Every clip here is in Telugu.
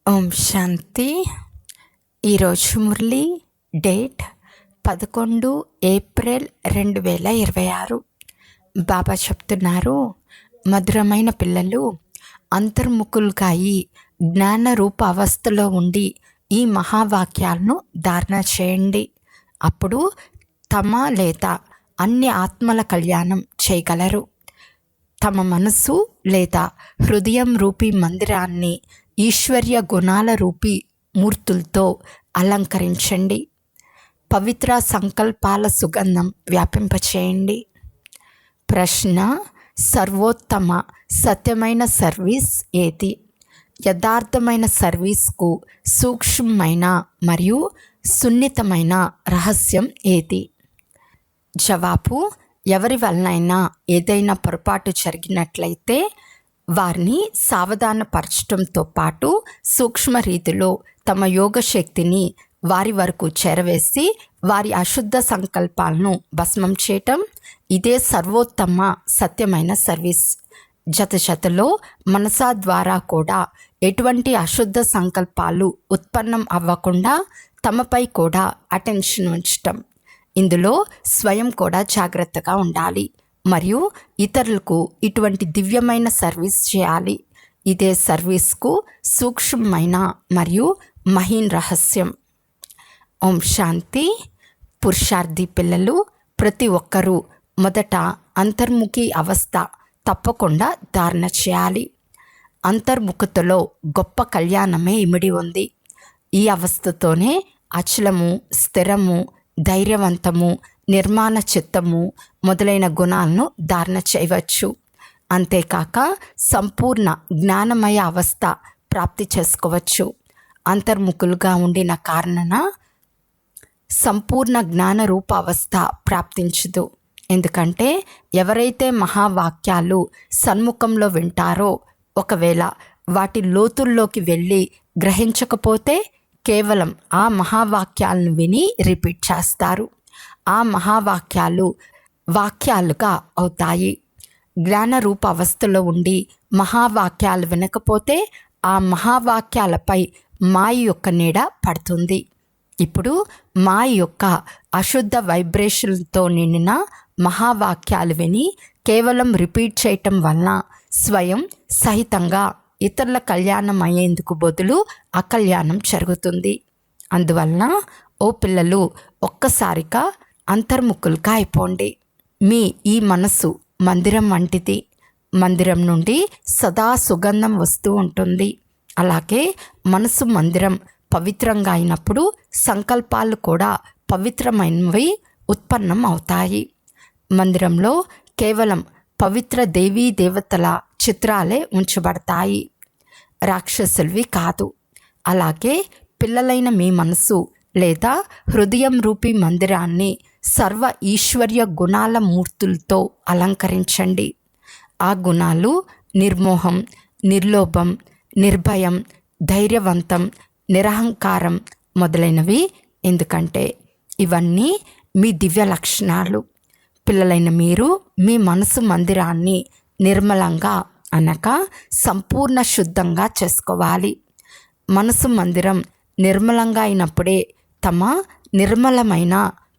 ఓం శాంతి. ఈరోజు మురళి డేట్ 11 ఏప్రిల్ 2026. బాబా చెప్తున్నారు, మధురమైన పిల్లలు అంతర్ముఖులుగా అయి జ్ఞాన రూప అవస్థలో ఉండి ఈ మహావాక్యాలను ధారణ చేయండి. అప్పుడు తమ లేదా అన్ని ఆత్మల కళ్యాణం చేయగలరు. తమ మనసు లేదా హృదయం రూపీ మందిరాన్ని ఈశ్వర్య గుణాల రూపీ మూర్తులతో అలంకరించండి. పవిత్ర సంకల్పాల సుగంధం వ్యాపింపచేయండి. ప్రశ్న: సర్వోత్తమ సత్యమైన సర్వీస్ ఏది? యథార్థమైన సర్వీస్కు సూక్ష్మమైన మరియు సున్నితమైన రహస్యం ఏది? జవాబు: ఎవరి వలనైనా ఏదైనా పొరపాటు జరిగినట్లయితే వారిని సావధానపరచడంతో పాటు సూక్ష్మ రీతిలో తమ యోగ శక్తిని వారి వరకు చేరవేసి వారి అశుద్ధ సంకల్పాలను భస్మం చేయటం, ఇదే సర్వోత్తమ సత్యమైన సర్వీస్. జతలో మనసా ద్వారా కూడా ఎటువంటి అశుద్ధ సంకల్పాలు ఉత్పన్నం అవ్వకుండా తమపై కూడా అటెన్షన్ ఉంచటం. ఇందులో స్వయం కూడా జాగ్రత్తగా ఉండాలి మరియు ఇతరులకు ఇటువంటి దివ్యమైన సర్వీస్ చేయాలి. ఇదే సర్వీస్కు సూక్ష్మమైన మరియు మహీన్ రహస్యం. ఓం శాంతి. పురుషార్థి పిల్లలు ప్రతి ఒక్కరూ మొదట అంతర్ముఖి అవస్థ తప్పకుండా ధారణ చేయాలి. అంతర్ముఖతలో గొప్ప కళ్యాణమే ఇమిడి ఉంది. ఈ అవస్థతోనే అచలము, స్థిరము, ధైర్యవంతము, నిర్మాణ చిత్తము మొదలైన గుణాలను ధారణ చేయవచ్చు. అంతేకాక సంపూర్ణ జ్ఞానమయ అవస్థ ప్రాప్తి చేసుకోవచ్చు. అంతర్ముఖులుగా ఉండిన కారణన సంపూర్ణ జ్ఞాన రూప అవస్థ ప్రాప్తించదు. ఎందుకంటే ఎవరైతే మహావాక్యాలు సన్ముఖంలో వింటారో ఒకవేళ వాటి లోతుల్లోకి వెళ్ళి గ్రహించకపోతే కేవలం ఆ మహావాక్యాలను విని రిపీట్ చేస్తారు. ఆ మహావాక్యాలు వాక్యాలుగా అవుతాయి. జ్ఞానరూప అవస్థలో ఉండి మహావాక్యాలు వినకపోతే ఆ మహావాక్యాలపై మాయ యొక్క నీడ పడుతుంది. ఇప్పుడు మాయ యొక్క అశుద్ధ వైబ్రేషన్తో నిండిన మహావాక్యాలు విని కేవలం రిపీట్ చేయటం వలన స్వయం సహితంగా ఇతరుల కళ్యాణం అయ్యేందుకు బదులు అకళ్యాణం జరుగుతుంది. అందువలన ఓ పిల్లలు ఒక్కసారిగా అంతర్ముఖులుగా అయిపోండి. మీ ఈ మనసు మందిరం వంటిది. మందిరం నుండి సదా సుగంధం వస్తూ ఉంటుంది. అలాగే మనసు మందిరం పవిత్రంగా అయినప్పుడు సంకల్పాలు కూడా పవిత్రమైనవి ఉత్పన్నం అవుతాయి. మందిరంలో కేవలం పవిత్ర దేవీ దేవతల చిత్రాలే ఉంచబడతాయి, రాక్షసులవి కాదు. అలాగే పిల్లలైన మీ మనసు లేదా హృదయం రూపీ మందిరాన్ని సర్వ ఈశ్వర్య గుణాల మూర్తులతో అలంకరించండి. ఆ గుణాలు నిర్మోహం, నిర్లోభం, నిర్భయం, ధైర్యవంతం, నిరహంకారం మొదలైనవి. ఎందుకంటే ఇవన్నీ మీ దివ్య లక్షణాలు. పిల్లలైన మీరు మీ మనసు మందిరాన్ని నిర్మలంగా అనగా సంపూర్ణ శుద్ధంగా చేసుకోవాలి. మనసు మందిరం నిర్మలంగా అయినప్పుడే తమ నిర్మలమైన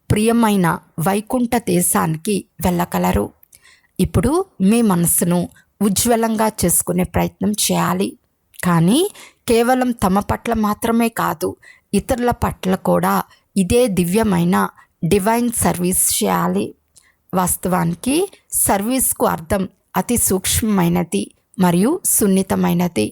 ప్రియమైన వైకుంఠ దేశానికి వెళ్ళగలరు. ఇప్పుడు మీ మనసును ఉజ్వలంగా చేసుకునే ప్రయత్నం చేయాలి. కానీ కేవలం తమ పట్ల మాత్రమే కాదు, ఇతరుల పట్ల కూడా ఇదే దివ్యమైన డివైన్ సర్వీస్ చేయాలి. వాస్తవానికి సర్వీస్కు అర్థం అతి సూక్ష్మమైనది మరియు సున్నితమైనది.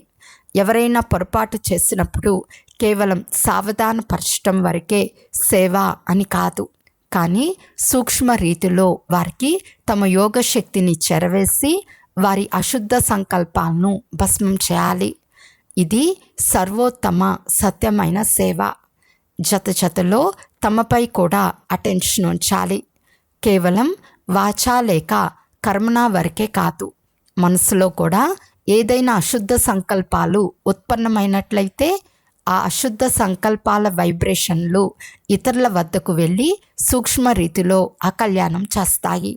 ఎవరైనా పొరపాటు చేసినప్పుడు కేవలం సావధానపరచడం వరకే సేవ అని కాదు, కానీ సూక్ష్మ రీతిలో వారికి తమ యోగ శక్తిని చెరవేసి వారి అశుద్ధ సంకల్పాలను భస్మం చేయాలి. ఇది సర్వోత్తమ సత్యమైన సేవ. జతలో తమపై కూడా అటెన్షన్ ఉంచాలి. కేవలం వాచా లేక కర్మణ వరకే కాదు, మనసులో కూడా ఏదైనా అశుద్ధ సంకల్పాలు ఉత్పన్నమైనట్లయితే ఆ అశుద్ధ సంకల్పాల వైబ్రేషన్లు ఇతరుల వద్దకు వెళ్ళి సూక్ష్మ రీతిలో అకళ్యాణం చేస్తాయి.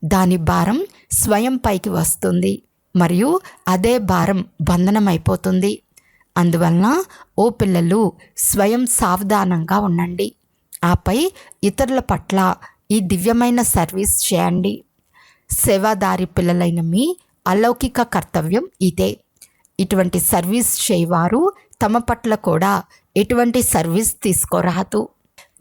దాని భారం స్వయం పైకి వస్తుంది మరియు అదే భారం బంధనమైపోతుంది. అందువలన ఓ పిల్లలు స్వయం సావధానంగా ఉండండి. ఆపై ఇతరుల పట్ల ఈ దివ్యమైన సర్వీస్ చేయండి. సేవాదారి పిల్లలైన మీ అలౌకిక కర్తవ్యం ఇదే. ఇటువంటి సర్వీస్ చేయవారు తమ పట్ల కూడా ఎటువంటి సర్వీస్ తీసుకోరాదు.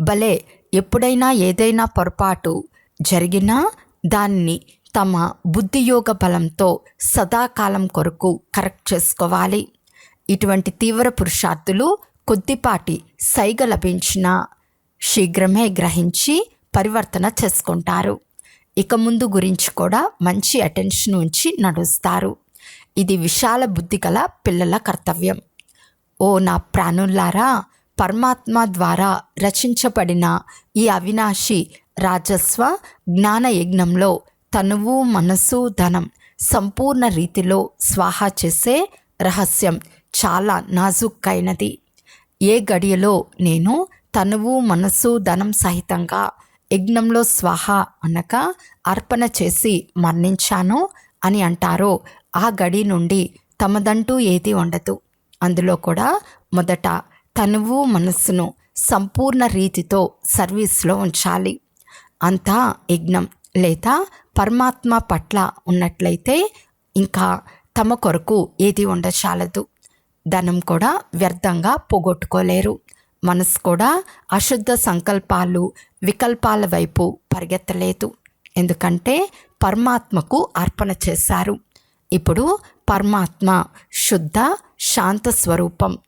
భలే ఎప్పుడైనా ఏదైనా పొరపాటు జరిగినా దాన్ని తమ బుద్ధియోగ బలంతో సదాకాలం కొరకు కరెక్ట్ చేసుకోవాలి. ఇటువంటి తీవ్ర పురుషార్థులు కొద్దిపాటి సైగ లభించినా శీఘ్రమే గ్రహించి పరివర్తన చేసుకుంటారు. ఇక ముందు గురించి కూడా మంచి అటెన్షన్ ఉంచి నడుస్తారు. ఇది విశాల బుద్ధి గల పిల్లల కర్తవ్యం. ఓ నా ప్రాణుల్లారా, పరమాత్మ ద్వారా రచించబడిన ఈ అవినాశి రాజస్వ జ్ఞాన యజ్ఞంలో తనువు, మనసు, ధనం సంపూర్ణ రీతిలో స్వాహా చేసే రహస్యం చాలా నాజుక్కైనది. ఏ గడియలో నేను తనువు, మనసు, ధనం సహితంగా యజ్ఞంలో స్వాహ అనగా అర్పణ చేసి మరణించాను అని అంటారో ఆ గడి నుండి తమదంటూ ఏది ఉండదు. అందులో కూడా మొదట తనువు, మనస్సును సంపూర్ణ రీతితో సర్వీస్లో ఉంచాలి. అంతా యజ్ఞం లేదా పరమాత్మ పట్ల ఉన్నట్లయితే ఇంకా తమ కొరకు ఏది ఉండచాలదు. ధనం కూడా వ్యర్థంగా పోగొట్టుకోలేరు. మనసు కూడా అశుద్ధ సంకల్పాలు, వికల్పాల వైపు పరిగెత్తలేదు. ఎందుకంటే పరమాత్మకు అర్పణ చేశారు. ఇప్పుడు పరమాత్మ శుద్ధ శాంత స్వరూపం.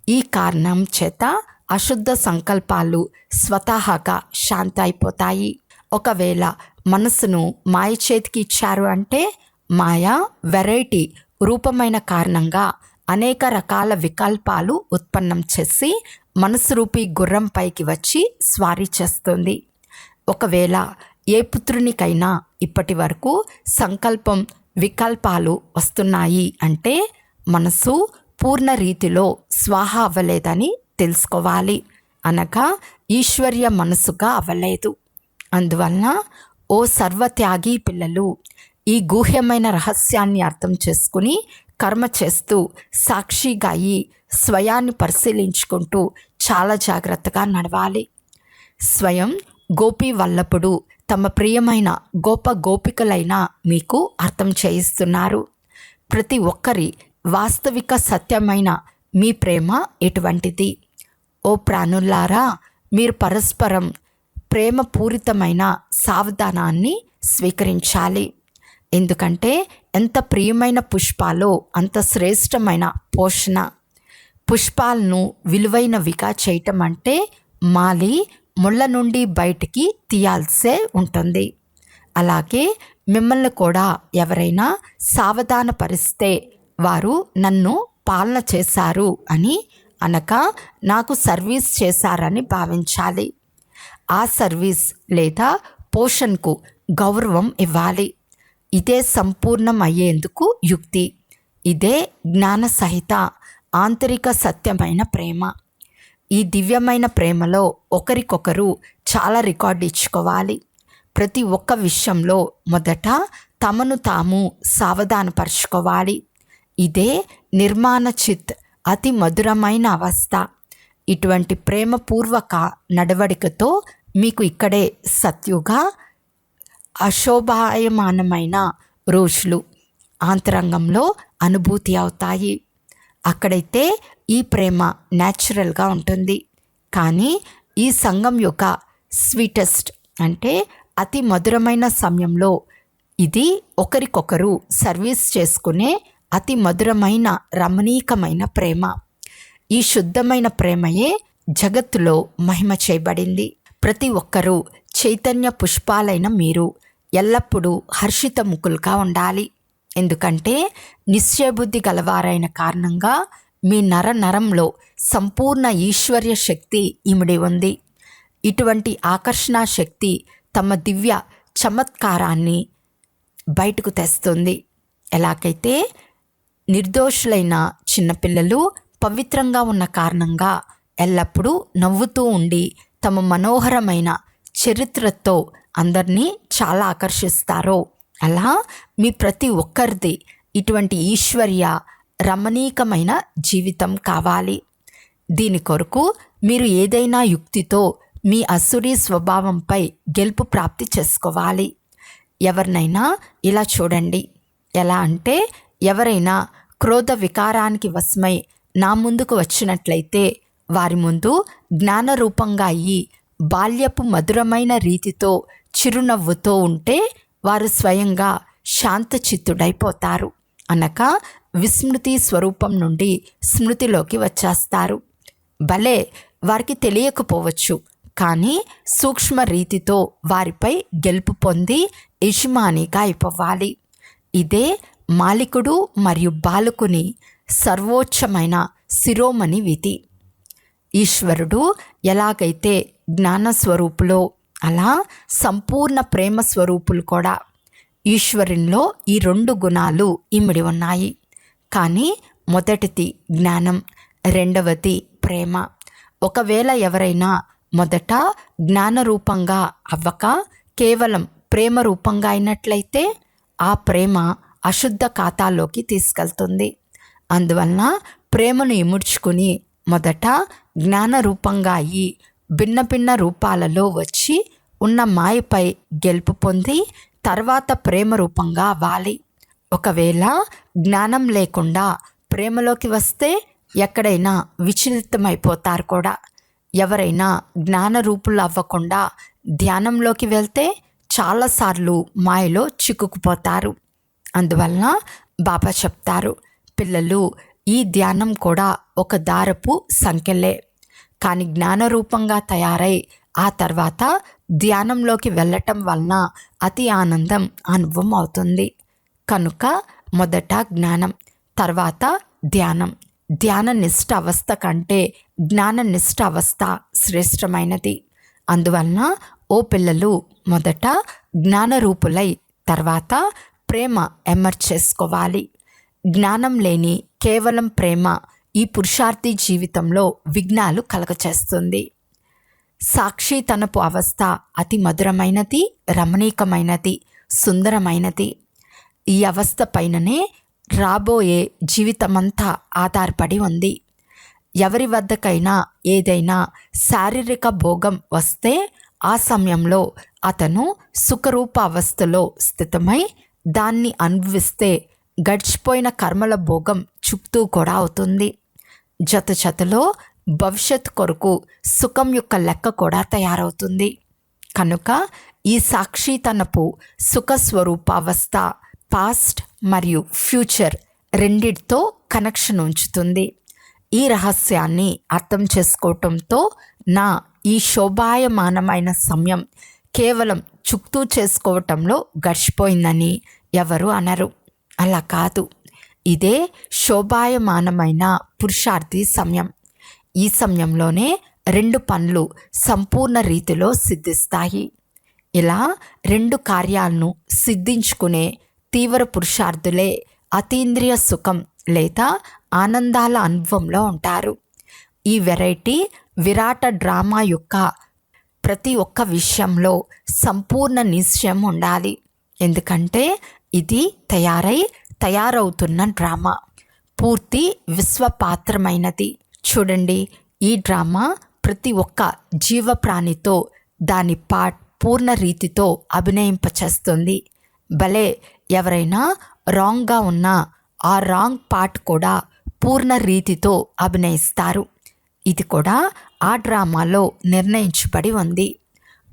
ఈ కారణం చేత అశుద్ధ సంకల్పాలు స్వతహాగా శాంత అయిపోతాయి. ఒకవేళ మనసును మాయ చేతికి ఇచ్చారు అంటే మాయ వెరైటీ రూపమైన కారణంగా అనేక రకాల వికల్పాలు ఉత్పన్నం చేసి మనసు రూపీ గుర్రం పైకి వచ్చి స్వారీ చేస్తుంది. ఒకవేళ ఏ పుత్రునికైనా ఇప్పటి వరకు సంకల్పం, వికల్పాలు వస్తున్నాయి అంటే మనసు పూర్ణ రీతిలో స్వాహ అవ్వలేదని తెలుసుకోవాలి. అనగా ఈశ్వర్య మనసుగా అవ్వలేదు. అందువలన ఓ సర్వత్యాగి పిల్లలు, ఈ గూహ్యమైన రహస్యాన్ని అర్థం చేసుకుని కర్మ చేస్తూ సాక్షిగా అయి స్వయాన్ని పరిశీలించుకుంటూ చాలా జాగ్రత్తగా నడవాలి. స్వయం గోపి వల్లభుడు తమ ప్రియమైన గోప గోపికలైన మీకు అర్థం చేయిస్తున్నారు. ప్రతి ఒక్కరి వాస్తవిక సత్యమైన మీ ప్రేమ ఎటువంటిది? ఓ ప్రాణుల్లారా, మీరు పరస్పరం ప్రేమపూరితమైన సావధానాన్ని స్వీకరించాలి. ఎందుకంటే ఎంత ప్రియమైన పుష్పాలో అంత శ్రేష్టమైన పోషణ. పుష్పాలను విలువైనవిగా చేయటం అంటే మాలి ముళ్ళ నుండి బయటికి తీయాల్సే ఉంటుంది. అలాగే మిమ్మల్ని కూడా ఎవరైనా సావధానపరిస్తే వారు నన్ను పాలన చేశారు అని అనగా నాకు సర్వీస్ చేశారని భావించాలి. ఆ సర్వీస్ లేదా పోషణకు గౌరవం ఇవ్వాలి. ఇదే సంపూర్ణం అయ్యేందుకు యుక్తి. ఇదే జ్ఞాన సహిత ఆంతరిక సత్యమైన ప్రేమ. ఈ దివ్యమైన ప్రేమలో ఒకరికొకరు చాలా రికార్డు ఇచ్చుకోవాలి. ప్రతి ఒక్క విషయంలో మొదట తమను తాము సావధానపరుచుకోవాలి. ఇదే నిర్మాణ చిత్ అతి మధురమైన అవస్థ. ఇటువంటి ప్రేమపూర్వక నడవడికతో మీకు ఇక్కడే సత్యుగ అశోభాయమానమైన రోజులు ఆంతరంగంలో అనుభూతి అవుతాయి. అక్కడైతే ఈ ప్రేమ న్యాచురల్గా ఉంటుంది. కానీ ఈ సంఘం యొక్క స్వీటెస్ట్ అంటే అతి మధురమైన సమయంలో ఇది ఒకరికొకరు సర్వీస్ చేసుకునే అతి మధురమైన రమణీకమైన ప్రేమ. ఈ శుద్ధమైన ప్రేమయే జగత్తులో మహిమ చేయబడింది. ప్రతి ఒక్కరూ చైతన్య పుష్పాలైన మీరు ఎల్లప్పుడూ హర్షితముఖులుగా ఉండాలి. ఎందుకంటే నిశ్చయబుద్ధి గలవారైన కారణంగా మీ నరంలో సంపూర్ణ ఈశ్వర్య శక్తి ఇమిడి ఉంది. ఇటువంటి ఆకర్షణ శక్తి తమ దివ్య చమత్కారాన్ని బయటకు తెస్తుంది. ఎలాగైతే నిర్దోషులైన చిన్నపిల్లలు పవిత్రంగా ఉన్న కారణంగా ఎల్లప్పుడూ నవ్వుతూ ఉండి తమ మనోహరమైన చరిత్రతో అందరినీ చాలా ఆకర్షిస్తారో అలా మీ ప్రతి ఒక్కరిది ఇటువంటి ఈశ్వర్య రమణీకమైన జీవితం కావాలి. దీని కొరకు మీరు ఏదైనా యుక్తితో మీ అసురీ స్వభావంపై గెలుపు ప్రాప్తి చేసుకోవాలి. ఎవరినైనా ఇలా చూడండి. ఎలా అంటే, ఎవరైనా క్రోధ వికారానికి వశమై నా ముందుకు వచ్చినట్లయితే వారి ముందు జ్ఞానరూపంగా అయ్యి బాల్యపు మధురమైన రీతితో చిరునవ్వుతో ఉంటే వారు స్వయంగా శాంతచిత్తుడైపోతారు. అనగా విస్మృతి స్వరూపం నుండి స్మృతిలోకి వచ్చేస్తారు. భలే, వారికి తెలియకపోవచ్చు, కానీ సూక్ష్మ రీతితో వారిపై గెలుపు పొంది యజమానిగా అయిపోవాలి. ఇదే మాలికుడు మరియు బాలకుని సర్వోచ్చమైన శిరోమణి విధి. ఈశ్వరుడు ఎలాగైతే జ్ఞానస్వరూపులో, అలా సంపూర్ణ ప్రేమ స్వరూపులు కూడా. ఈశ్వరునిలో ఈ 2 గుణాలు ఇమిడి ఉన్నాయి. కానీ మొదటిది జ్ఞానం, రెండవది ప్రేమ. ఒకవేళ ఎవరైనా మొదట జ్ఞానరూపంగా అవ్వక కేవలం ప్రేమ రూపంగా అయినట్లయితే ఆ ప్రేమ అశుద్ధ ఖాతాలోకి తీసుకెళ్తుంది. అందువలన ప్రేమను ఇముడ్చుకుని మొదట జ్ఞానరూపంగా అయ్యి భిన్న భిన్న రూపాలలో వచ్చి ఉన్న మాయపై గెలుపు పొంది తర్వాత ప్రేమ రూపంగా అవ్వాలి. ఒకవేళ జ్ఞానం లేకుండా ప్రేమలోకి వస్తే ఎక్కడైనా విచలితమైపోతారు కూడా. ఎవరైనా జ్ఞానరూపులు అవ్వకుండా ధ్యానంలోకి వెళ్తే చాలాసార్లు మాయలో చిక్కుకుపోతారు. అందువలన బాబా చెప్తారు, పిల్లలు, ఈ ధ్యానం కూడా ఒక దారపు సంఖ్యలే. కానీ జ్ఞానరూపంగా తయారై ఆ తర్వాత ధ్యానంలోకి వెళ్ళటం వలన అతి ఆనందం అనుభవం అవుతుంది. కనుక మొదట జ్ఞానం, తర్వాత ధ్యానం. ధ్యాన నిష్ఠ అవస్థ కంటే జ్ఞాన నిష్ఠ అవస్థ శ్రేష్టమైనది. అందువలన ఓ పిల్లలు, మొదట జ్ఞానరూపులై తర్వాత ప్రేమ ఎమర్చేసుకోవాలి. జ్ఞానం లేని కేవలం ప్రేమ ఈ పురుషార్థి జీవితంలో విఘ్నాలు కలగచేస్తుంది. సాక్షితనపు అవస్థ అతి మధురమైనది, రమణీకమైనది, సుందరమైనది. ఈ అవస్థ పైననే రాబోయే జీవితమంతా ఆధారపడి ఉంది. ఎవరి వద్దకైనా ఏదైనా శారీరక భోగం వస్తే ఆ సమయంలో అతను సుఖరూప అవస్థలో స్థితమై దాన్ని అనుభవిస్తే గడిచిపోయిన కర్మల భోగం చుట్టూ కూడా అవుతుంది. జతలో భవిష్యత్ కొరకు సుఖం యొక్క లెక్క కూడా తయారవుతుంది. కనుక ఈ సాక్షితనపు సుఖస్వరూప అవస్థ పాస్ట్ మరియు ఫ్యూచర్ రెండిటితో కనెక్షన్ ఉంచుతుంది. ఈ రహస్యాన్ని అర్థం చేసుకోవటంతో నా ఈ శోభాయమానమైన సమయం కేవలం చుక్తూ చేసుకోవటంలో గడిచిపోయిందని ఎవరు అనరు. అలా కాదు, ఇదే శోభాయమానమైన పురుషార్థి సమయం. ఈ సమయంలోనే 2 పనులు సంపూర్ణ రీతిలో సిద్ధిస్తాయి. ఇలా 2 కార్యాలను సిద్ధించుకునే తీవ్ర పురుషార్థులే అతీంద్రియ సుఖం లేదా ఆనందాల అనుభవంలో ఉంటారు. ఈ వెరైటీ విరాట డ్రామా యొక్క ప్రతి ఒక్క విషయంలో సంపూర్ణ నిశ్చయం ఉండాలి. ఎందుకంటే ఇది తయారవుతున్న డ్రామా పూర్తి విశ్వపాత్రమైనది. చూడండి, ఈ డ్రామా ప్రతి ఒక్క జీవప్రాణితో దాని పార్ట్ పూర్ణ రీతితో అభినయింపచేస్తుంది. భలే, ఎవరైనా రాంగ్గా ఉన్నా ఆ రాంగ్ పార్ట్ కూడా పూర్ణ రీతితో అభినయిస్తారు. ఇది కూడా ఆ డ్రామాలో నిర్ణయించబడి ఉంది.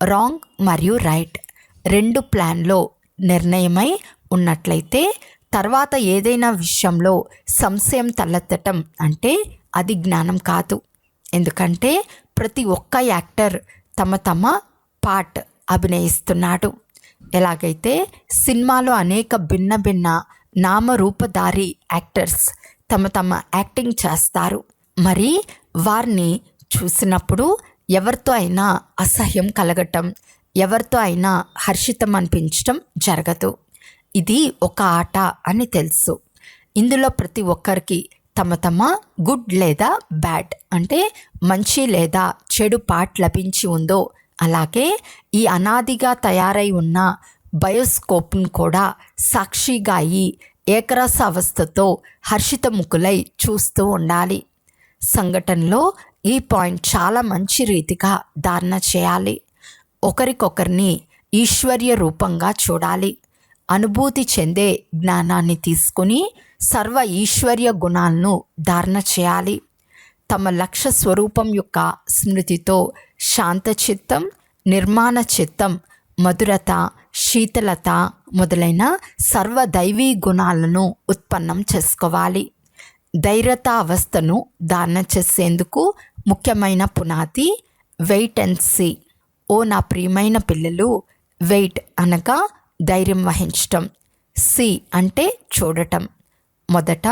రాంగ్ మరియు రైట్ 2 ప్లాన్లో నిర్ణయమై ఉన్నట్లయితే తర్వాత ఏదైనా విషయంలో సంశయం తలెత్తటం అంటే అది జ్ఞానం కాదు. ఎందుకంటే ప్రతి ఒక్క యాక్టర్ తమ పార్ట్ అభినయిస్తున్నాడు. ఎలాగైతే సినిమాలో అనేక భిన్న నామరూపధారి యాక్టర్స్ తమ యాక్టింగ్ చేస్తారు. మరి వారిని చూసినప్పుడు ఎవరితో అయినా అసహ్యం కలగటం, ఎవరితో అయినా హర్షితం అనిపించటం జరగదు. ఇది ఒక ఆట అని తెలుసు. ఇందులో ప్రతి ఒక్కరికి తమ గుడ్ లేదా బ్యాడ్ అంటే మంచి లేదా చెడు పార్ట్ లభించి ఉందో, అలాగే ఈ అనాదిగా తయారై ఉన్న బయోస్కోప్ను కూడా సాక్షిగా అయి ఏకరస అవస్థతో హర్షితముఖులై చూస్తూ ఉండాలి. సంఘటనలో ఈ పాయింట్ చాలా మంచి రీతిగా ధారణ చేయాలి. ఒకరికొకరిని ఈశ్వర్య రూపంగా చూడాలి. అనుభూతి చెందే జ్ఞానాన్ని తీసుకుని సర్వ ఈశ్వర్య గుణాలను ధారణ చేయాలి. తమ లక్ష్య స్వరూపం యొక్క స్మృతితో శాంత చిత్తం, నిర్మాణ చిత్తం, మధురత, శీతలత మొదలైన సర్వ దైవీ గుణాలను ఉత్పన్నం చేసుకోవాలి. ధైర్యత అవస్థను ధారణ చేసేందుకు ముఖ్యమైన పునాది వెయిట్ అండ్ సీ. ఓ నా ప్రియమైన పిల్లలు, వెయిట్ అనగా ధైర్యం వహించటం, సీ అంటే చూడటం. మొదట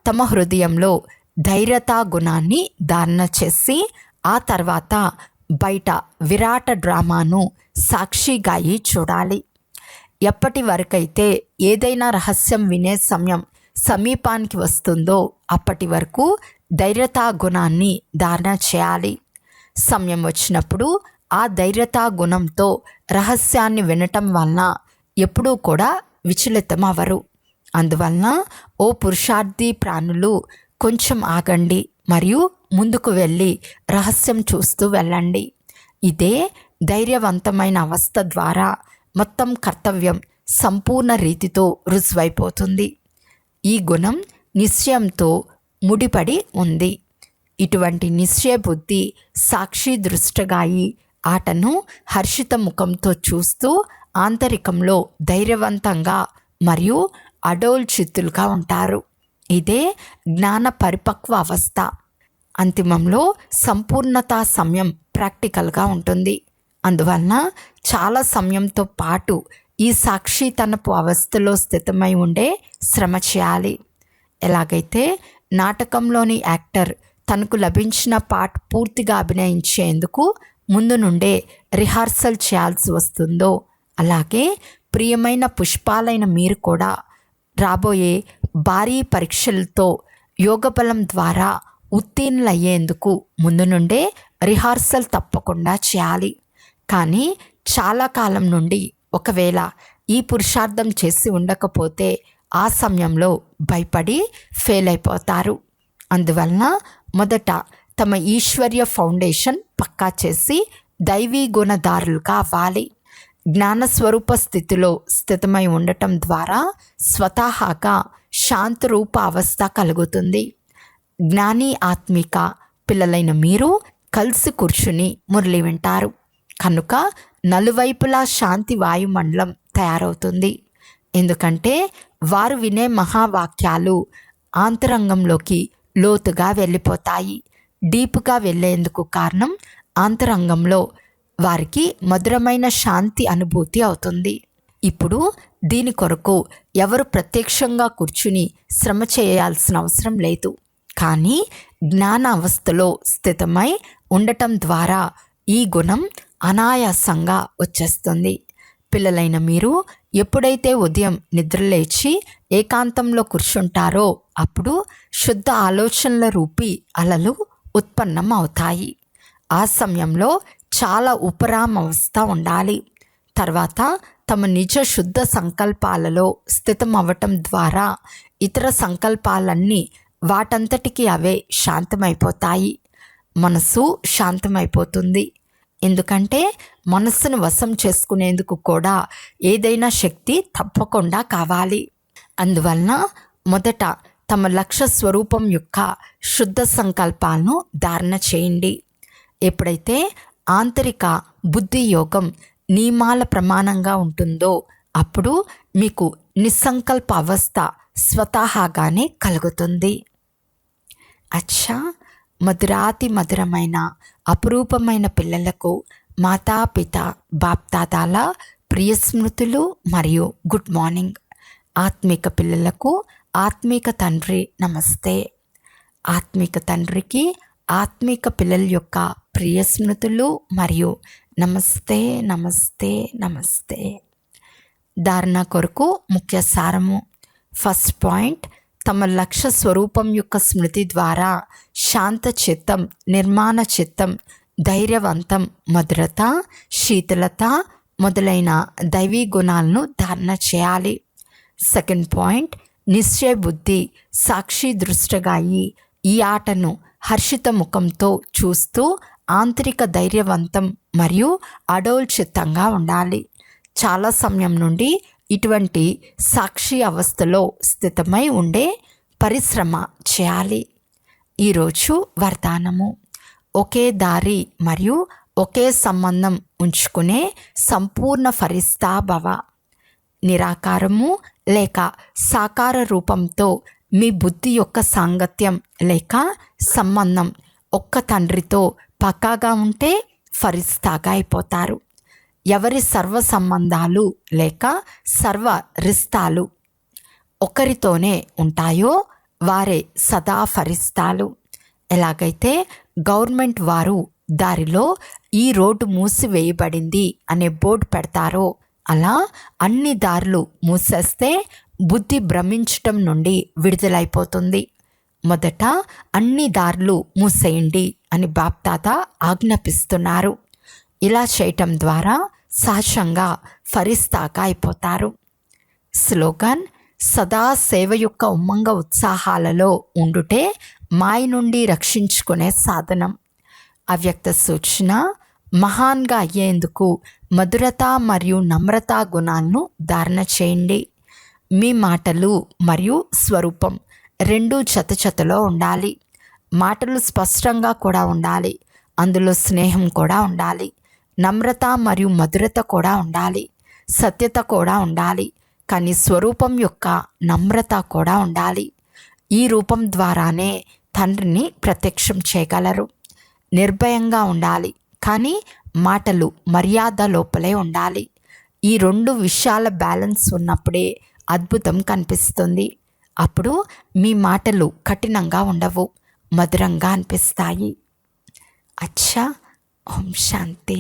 తమ హృదయంలో ధైర్యతా గుణాన్ని ధారణ చేసి ఆ తర్వాత బయట విరాట డ్రామాను సాక్షిగాయి చూడాలి. ఎప్పటి వరకైతే ఏదైనా రహస్యం వినే సమయం సమీపానికి వస్తుందో అప్పటి వరకు ధైర్యతా గుణాన్ని ధారణ చేయాలి. సమయం వచ్చినప్పుడు ఆ ధైర్యతా గుణంతో రహస్యాన్ని వినటం వలన ఎప్పుడూ కూడా విచలితం అవ్వరు. అందువలన ఓ పురుషార్థి ప్రాణులు, కొంచెం ఆగండి మరియు ముందుకు వెళ్ళి రహస్యం చూస్తూ వెళ్ళండి. ఇదే ధైర్యవంతమైన అవస్థ ద్వారా మొత్తం కర్తవ్యం సంపూర్ణ రీతితో రుజువైపోతుంది. ఈ గుణం నిశ్చయంతో ముడిపడి ఉంది. ఇటువంటి నిశ్చయ బుద్ధి సాక్షి దృష్టగాయి ఆటను హర్షిత ముఖంతో చూస్తూ ఆంతరికంలో ధైర్యవంతంగా మరియు అడోల్చిత్తులుగా ఉంటారు. ఇదే జ్ఞాన పరిపక్వ అవస్థ. అంతిమంలో సంపూర్ణతా సమయం ప్రాక్టికల్గా ఉంటుంది. అందువలన చాలా సమయంతో పాటు ఈ సాక్షితనపు అవస్థలో స్థితమై ఉండే శ్రమ చేయాలి. ఎలాగైతే నాటకంలోని యాక్టర్ తనకు లభించిన పార్ట్ పూర్తిగా అభినయించేందుకు ముందు నుండే రిహార్సల్ చేయాల్సి వస్తుందో, అలాగే ప్రియమైన పుష్పాలైన మీరు కూడా రాబోయే భారీ పరీక్షలతో యోగబలం ద్వారా ఉత్తీర్ణులయ్యేందుకు ముందు నుండే రిహార్సల్ తప్పకుండా చేయాలి. కానీ చాలా కాలం నుండి ఒకవేళ ఈ పురుషార్థం చేసి ఉండకపోతే ఆ సమయంలో భయపడి ఫెయిల్ అయిపోతారు. అందువలన మొదట తమ ఈశ్వర్య ఫౌండేషన్ పక్కా చేసి దైవీ గుణదారులుగా అవ్వాలి. జ్ఞానస్వరూప స్థితిలో స్థితమై ఉండటం ద్వారా స్వతహాగా శాంతరూప అవస్థ కలుగుతుంది. జ్ఞాని ఆత్మిక పిల్లలైన మీరు కలిసి కూర్చుని మురళి వింటారు కనుక నలువైపులా శాంతి వాయుమండలం తయారవుతుంది. ఎందుకంటే వారు వినే మహావాక్యాలు ఆంతరంగంలోకి లోతుగా వెళ్ళిపోతాయి. డీప్గా వెళ్ళేందుకు కారణం ఆంతరంగంలో వారికి మధురమైన శాంతి అనుభూతి అవుతుంది. ఇప్పుడు దీని కొరకు ఎవరు ప్రత్యక్షంగా కూర్చుని శ్రమ చేయాల్సిన అవసరం లేదు. కానీ జ్ఞాన అవస్థలో స్థితమై ఉండటం ద్వారా ఈ గుణం అనాయాసంగా వచ్చేస్తుంది. పిల్లలైన మీరు ఎప్పుడైతే ఉదయం నిద్రలేచి ఏకాంతంలో కూర్చుంటారో అప్పుడు శుద్ధ ఆలోచనల రూపీ అలలు ఉత్పన్నం అవుతాయి. ఆ సమయంలో చాలా ఉపరామ అవస్థ ఉండాలి. తర్వాత తమ నిజ శుద్ధ సంకల్పాలలో స్థితం అవ్వటం ద్వారా ఇతర సంకల్పాలన్నీ వాటంతటికి అవే శాంతమైపోతాయి. మనసు శాంతమైపోతుంది. ఎందుకంటే మనస్సును వశం చేసుకునేందుకు కూడా ఏదైనా శక్తి తప్పకుండా కావాలి. అందువలన మొదట తమ లక్ష్య స్వరూపం యొక్క శుద్ధ సంకల్పాలను ధారణ చేయండి. ఎప్పుడైతే ఆంతరిక బుద్ధి యోగం నియమాల ప్రమాణంగా ఉంటుందో అప్పుడు మీకు నిస్సంకల్ప అవస్థ స్వతహాగానే కలుగుతుంది. అచ్చా, మధురాతి మధురమైన అపురూపమైన పిల్లలకు మాతాపిత బాప్దాదాల ప్రియ స్మృతులు మరియు గుడ్ మార్నింగ్. ఆత్మిక పిల్లలకు ఆత్మిక తండ్రి నమస్తే. ఆత్మిక తండ్రికి ఆత్మిక పిల్లల యొక్క ప్రియ స్మృతులు మరియు నమస్తే నమస్తే నమస్తే. ధారణ కొరకు ముఖ్య సారము. ఫస్ట్ పాయింట్, తమ లక్ష్య స్వరూపం యొక్క స్మృతి ద్వారా శాంత చిత్తం, నిర్మాణ చిత్తం, ధైర్యవంతం, మధురత, శీతలత మొదలైన దైవీ గుణాలను ధారణ చేయాలి. సెకండ్ పాయింట్, నిశ్చయ బుద్ధి సాక్షి దృష్టగా అయి ఈ ఆటను హర్షిత ముఖంతో చూస్తూ ఆంతరిక ధైర్యవంతం మరియు అడోల్చితంగా ఉండాలి. చాలా సమయం నుండి ఇటువంటి సాక్షి అవస్థలో స్థితమై ఉండే పరిశ్రమ చేయాలి. ఈరోజు వరదానము: ఒకే దారి మరియు ఒకే సంబంధం ఉంచుకునే సంపూర్ణ ఫరిస్తా భవ. నిరాకారము లేక సాకార రూపంతో మీ బుద్ధి యొక్క సాంగత్యం లేక సంబంధం ఒక్క తండ్రితో పక్కాగా ఉంటే ఫరిస్తాగా అయిపోతారు. ఎవరి సర్వ సంబంధాలు లేక సర్వ రిస్తాలు ఒకరితోనే ఉంటాయో వారే సదా ఫరిస్తాలు. ఎలాగైతే గవర్నమెంట్ వారు దారిలో ఈ రోడ్డు మూసివేయబడింది అనే బోర్డు పెడతారో అలా అన్ని దారులు మూసేస్తే బుద్ధి భ్రమించటం నుండి విడుదలైపోతుంది. మొదట అన్ని దారులు మూసేయండి అని బాప్దాద ఆజ్ఞాపిస్తున్నారు. ఇలా చేయటం ద్వారా సహజంగా ఫరిస్తాగా అయిపోతారు. స్లోగన్: సదా సేవ యొక్క ఉమ్మంగ ఉత్సాహాలలో ఉండుటే మాయ నుండి రక్షించుకునే సాధనం. అవ్యక్త సూచన: మహాన్గా అయ్యేందుకు మధురత మరియు నమ్రత గుణాలను ధారణ చేయండి. మీ మాటలు మరియు స్వరూపం రెండూ జతలో ఉండాలి. మాటలు స్పష్టంగా కూడా ఉండాలి, అందులో స్నేహం కూడా ఉండాలి, నమ్రత మరియు మధురత కూడా ఉండాలి, సత్యత కూడా ఉండాలి. కానీ స్వరూపం యొక్క నమ్రత కూడా ఉండాలి. ఈ రూపం ద్వారానే తండ్రిని ప్రత్యక్షం చేయగలరు. నిర్భయంగా ఉండాలి, కానీ మాటలు మర్యాద లోపలే ఉండాలి. ఈ రెండు విషయాల బ్యాలెన్స్ ఉన్నప్పుడే అద్భుతం కనిపిస్తుంది. అప్పుడు మీ మాటలు కఠినంగా ఉండవు, మధురంగా అనిపిస్తాయి. అచ్చా. ఓం శాంతి.